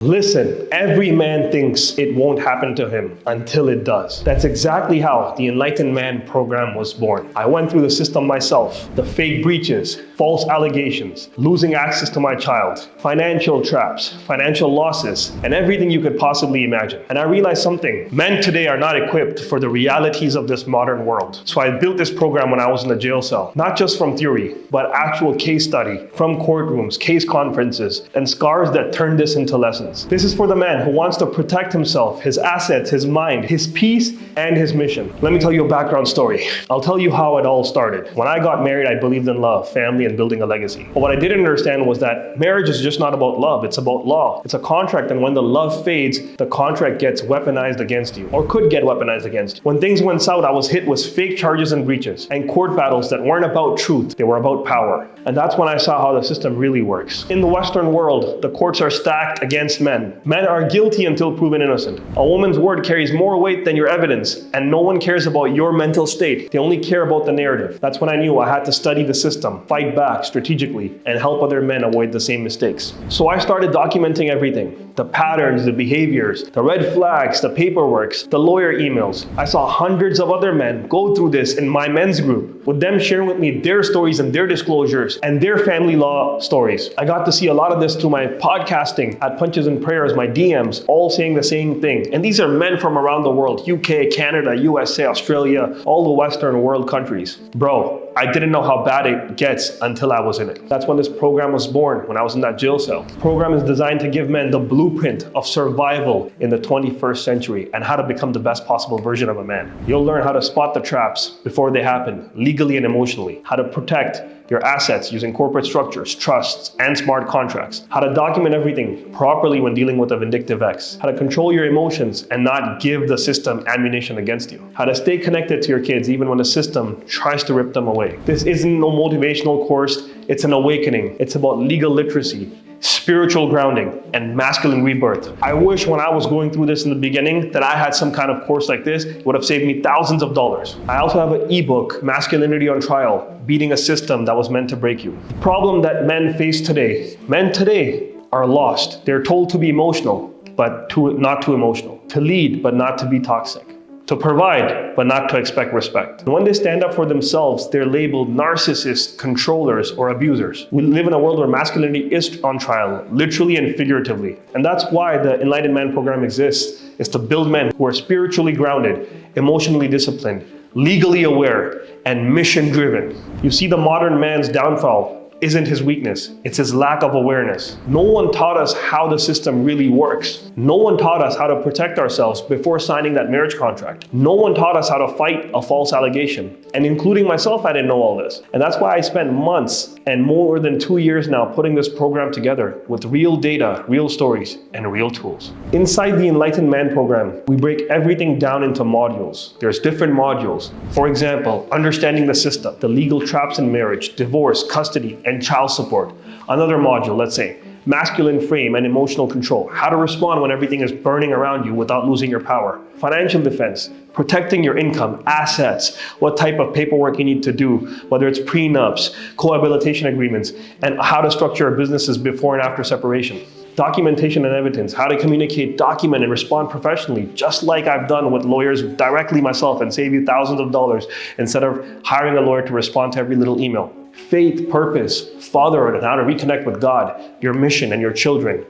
Listen, every man thinks it won't happen to him until it does. That's exactly how the Enlightened Man program was born. I went through the system myself. The fake breaches, false allegations, losing access to my child, financial traps, financial losses, and everything you could possibly imagine. And I realized something. Men today are not equipped for the realities of this modern world. So I built this program when I was in the jail cell. Not just from theory, but actual case study, from courtrooms, case conferences, and scars that turned this into lessons. This is for the man who wants to protect himself, his assets, his mind, his peace, and his mission. Let me tell you a background story. I'll tell you how it all started. When I got married, I believed in love, family, and building a legacy. But what I didn't understand was that marriage is just not about love, it's about law. It's a contract, and when the love fades, the contract gets weaponized against you, or could get weaponized against you. When things went south, I was hit with fake charges and breaches, and court battles that weren't about truth, they were about power. And that's when I saw how the system really works. In the Western world, the courts are stacked against men. Men are guilty until proven innocent. A woman's word carries more weight than your evidence, and no one cares about your mental state. They only care about the narrative. That's when I knew I had to study the system, fight back strategically, and help other men avoid the same mistakes. So I started documenting everything. The patterns, the behaviors, the red flags, the paperwork, the lawyer emails. I saw hundreds of other men go through this in my men's group, with them sharing with me their stories and their disclosures and their family law stories. I got to see a lot of this through my podcasting at Punches and Prayers, my DMs, all saying the same thing. And these are men from around the world, UK, Canada, USA, Australia, all the Western world countries. Bro, I didn't know how bad it gets until I was in it. That's when this program was born, when I was in that jail cell. The program is designed to give men the blueprint of survival in the 21st century and how to become the best possible version of a man. You'll learn how to spot the traps before they happen, legally and emotionally, how to protect your assets using corporate structures, trusts, and smart contracts, how to document everything properly when dealing with a vindictive ex, how to control your emotions and not give the system ammunition against you, how to stay connected to your kids even when the system tries to rip them away. This isn't no motivational course, it's an awakening. It's about legal literacy, spiritual grounding, and masculine rebirth. I wish when I was going through this in the beginning that I had some kind of course like this. It would have saved me thousands of dollars. I also have an ebook, Masculinity on Trial, Beating a System That Was Meant to Break You. The problem that men face today, men today are lost. They're told to be emotional, but not too emotional. To lead, but not to be toxic. To provide, but not to expect respect. And when they stand up for themselves, they're labeled narcissists, controllers, or abusers. We live in a world where masculinity is on trial, literally and figuratively. And that's why the Enlightened Man program exists, is to build men who are spiritually grounded, emotionally disciplined, legally aware, and mission-driven. You see, the modern man's downfall isn't his weakness, it's his lack of awareness. No one taught us how the system really works. No one taught us how to protect ourselves before signing that marriage contract. No one taught us how to fight a false allegation. And including myself, I didn't know all this. And that's why I spent months and more than 2 years now putting this program together with real data, real stories, and real tools. Inside the Enlightened Man program, we break everything down into modules. There's different modules. For example, understanding the system, the legal traps in marriage, divorce, custody, and child support. Another module, let's say, masculine frame and emotional control, how to respond when everything is burning around you without losing your power. Financial defense, protecting your income, assets, what type of paperwork you need to do, whether it's prenups, cohabitation agreements, and how to structure your businesses before and after separation. Documentation and evidence, how to communicate, document, and respond professionally, just like I've done with lawyers directly myself and save you thousands of dollars instead of hiring a lawyer to respond to every little email. Faith, purpose, fatherhood, and how to reconnect with God, your mission, and your children.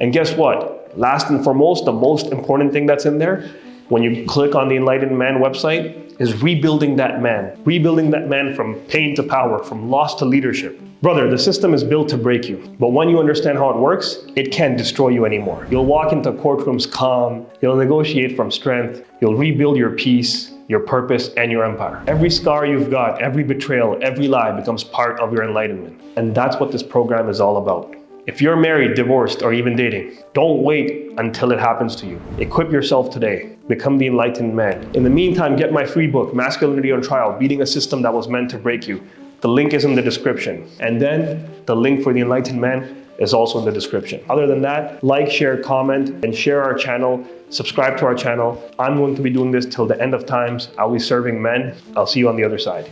And guess what? Last and foremost, the most important thing that's in there, when you click on the Enlightened Man website, is rebuilding that man. Rebuilding that man from pain to power, from loss to leadership. Brother, the system is built to break you. But when you understand how it works, it can't destroy you anymore. You'll walk into courtrooms calm. You'll negotiate from strength. You'll rebuild your peace, your purpose, and your empire. Every scar you've got, every betrayal, every lie becomes part of your enlightenment. And that's what this program is all about. If you're married, divorced, or even dating, don't wait until it happens to you. Equip yourself today. Become the Enlightened Man. In the meantime, get my free book, Masculinity on Trial, Beating a System That Was Meant to Break You. The link is in the description. And then the link for the Enlightened Man is also in the description. Other than that, like, share, comment, and share our channel. Subscribe to our channel. I'm going to be doing this till the end of times. I'll be serving men. I'll see you on the other side.